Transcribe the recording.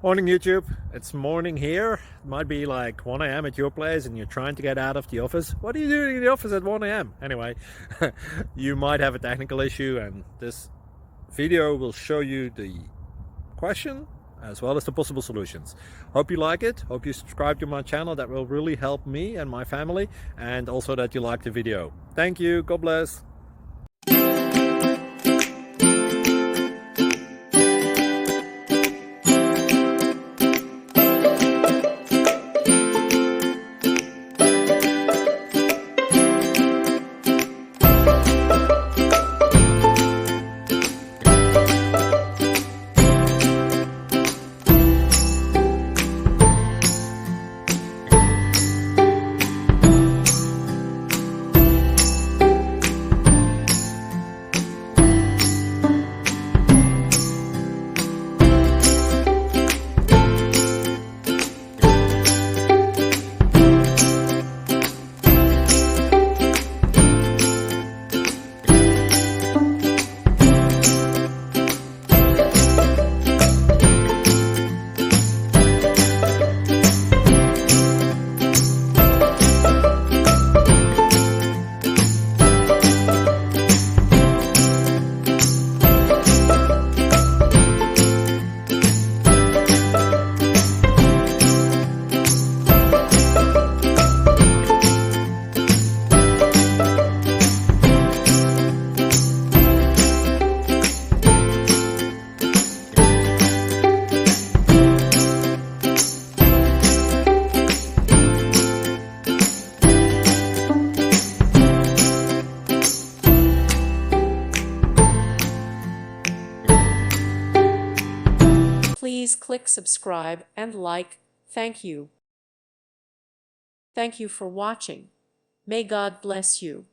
Morning YouTube, it's morning here. It might be like 1 a.m. at your place and you're trying to get out of the office. What are you doing in the office at 1 a.m.? Anyway, you might have a technical issue and this video will show you the question as well as the possible solutions. Hope you like it, hope you subscribe to my channel. That will really help me and my family, and also that you like the video. Thank you, God bless. Please click subscribe and like. Thank you. Thank you for watching. May God bless you.